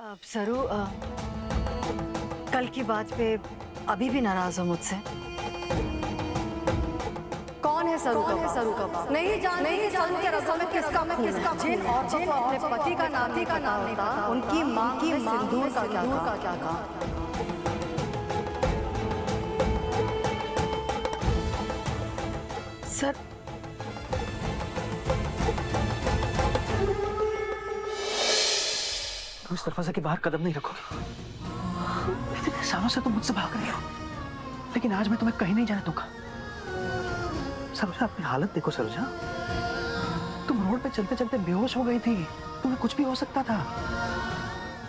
सरू, कल की बात पे अभी भी नाराज हो मुझसे? कौन है सरू का बाप? नहीं सरू के रसों में किसका जिन औरतों को अपने पति का नाम नहीं पता, उनकी मां की सिंदूर का क्या काम? सर, तुम इस दरवाजे के बाहर कदम नहीं रखोगे। इतने सालों से तुम मुझसे भाग रही हो, लेकिन आज मैं तुम्हें कहीं नहीं जाने दूंगा। सरोजा, अपनी हालत देखो सरोजा, तुम रोड पे चलते चलते बेहोश हो गई थी। तुम्हें कुछ भी हो सकता था।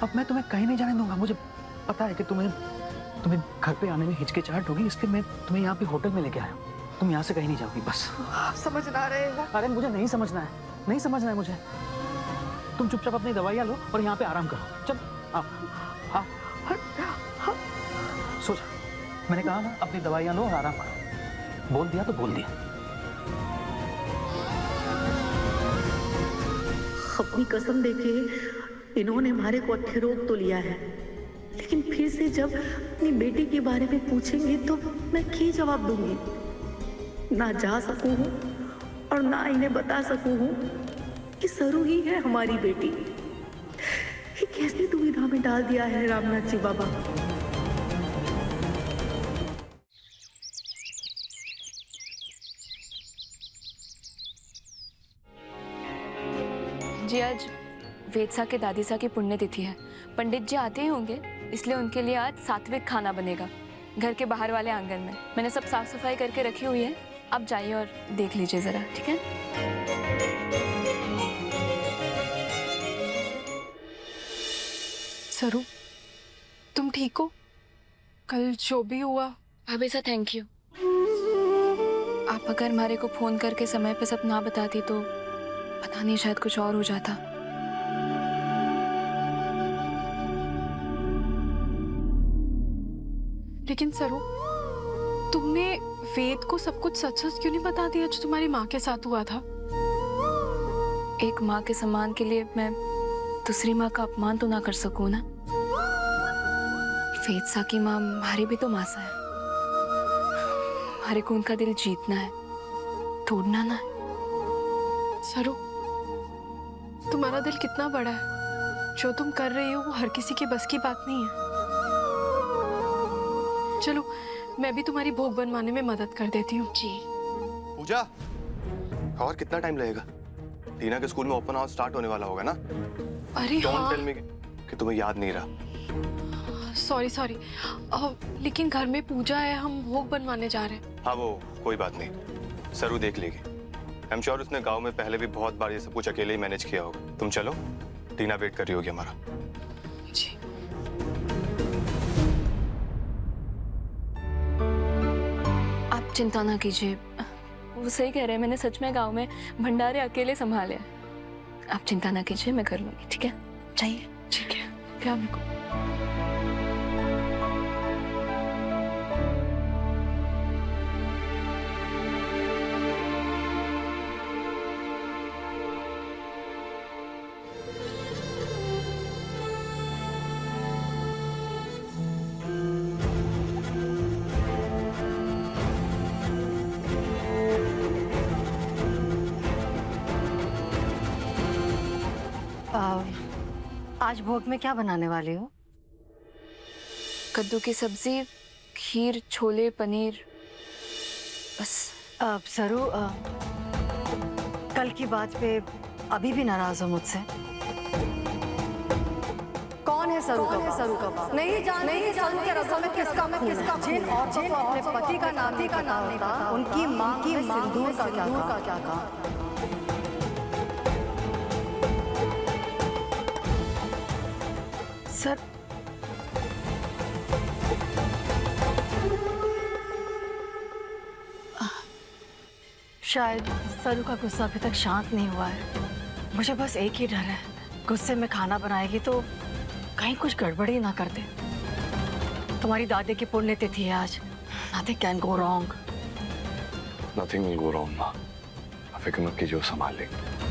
अब मैं तुम्हें कहीं नहीं जाने दूंगा। मुझे पता है कि तुम्हें घर पे आने में हिचकिचाहट होगी, इसलिए मैं तुम्हें यहाँ पे होटल में लेके आया हूँ। तुम यहाँ से कहीं नहीं जाओगी बस। आप समझ ना रहे हो? अरे मुझे नहीं समझना है मुझे। तुम चुपचाप अपनी दवाइयाँ लो और यहाँ पे आराम करो। चल सो जा। मैंने कहा ना, अपनी दवाइयाँ लो और आराम करो। बोल दिया तो बोल दिया। अपनी कसम देके इन्होंने हमारे को अच्छे रोक तो लिया है, लेकिन फिर से जब अपनी बेटी के बारे में पूछेंगे तो मैं क्या जवाब दूंगी? ना जा सकूं हूं और ना इन्हें बता सकूं हूं कि सरू ही है हमारी बेटी। ये कैसे दुविधा में डाल दिया है रामनाथ जी बाबा। जी, आज वेदसा के दादी सा की पुण्यतिथि है। पंडित जी आते ही होंगे, इसलिए उनके लिए आज सात्विक खाना बनेगा घर के बाहर वाले आंगन में। मैंने सब साफ सफाई करके रखी हुई है। आप जाइए और देख लीजिए जरा, ठीक है? सरू, तुम ठीक हो? कल जो भी हुआ। भाभी सा, थैंक यू। आप अगर हमारे को फोन करके समय पे सब ना बताती तो पता नहीं, शायद कुछ और हो जाता। लेकिन सरू, तुमने वेद को सब कुछ सच सच क्यों नहीं बता दिया जो तुम्हारी माँ के साथ हुआ था? एक माँ के सम्मान के लिए मैं दूसरी माँ का अपमान तो ना कर सकूं ना। वेदसा की माँ हमारी भी तो माँ सा है। हमारे को उनका दिल जीतना है, तोड़ना ना है। सरू, तुम्हारा दिल कितना बड़ा है। जो तुम कर रही हो वो हर किसी के बस की बात नहीं है। चलो, मैं भी तुम्हारी भोग बनवाने में मदद कर देती हूँ। जी। पूजा, और कितना टाइम लगेगा? टीना के स्कूल में ओपन हाउस स्टार्ट होने वाला होगा ना? अरे हाँ, कि तुम्हें याद नहीं रहा। सॉरी। लेकिन घर में पूजा है, हम भोग बनवाने जा रहे हैं। हाँ, वो कोई बात नहीं, सरू देख लेगी। आई एम श्योर उसने गांव में पहले भी बहुत बार ये सब कुछ अकेले ही मैनेज किया होगा। तुम चलो, टीना वेट कर रही होगी हमारा। जी। आप चिंता ना कीजिए, वो सही कह रहे हैं। मैंने सच में गांव में भंडारे अकेले संभाले हैं। आप चिंता ना कीजिए, मैं कर लूंगी, ठीक है? चाहिए? ठीक है, क्या मेरे को। आज भोग में क्या बनाने वाले हो? कद्दू की सब्जी, खीर, छोले, पनीर, बस। सरू, कल की बात पे अभी भी नाराज हो मुझसे? कौन है सरू का बाप? नहीं सरू के रसों में किसका जिन औरतों को अपने पति का नाम नहीं पता, उनकी मां की सिंदूर का क्या काम? सर, शायद सरू का गुस्सा अभी तक शांत नहीं हुआ है। मुझे बस एक ही डर है, गुस्से में खाना बनाएगी तो कहीं कुछ गड़बड़ी ना कर दे। तुम्हारी दादी की पुण्यतिथि है आज। Nothing can go wrong. Nothing will go wrong, माँ। फिक्र मत कीजिए, वो संभाल लेंगे।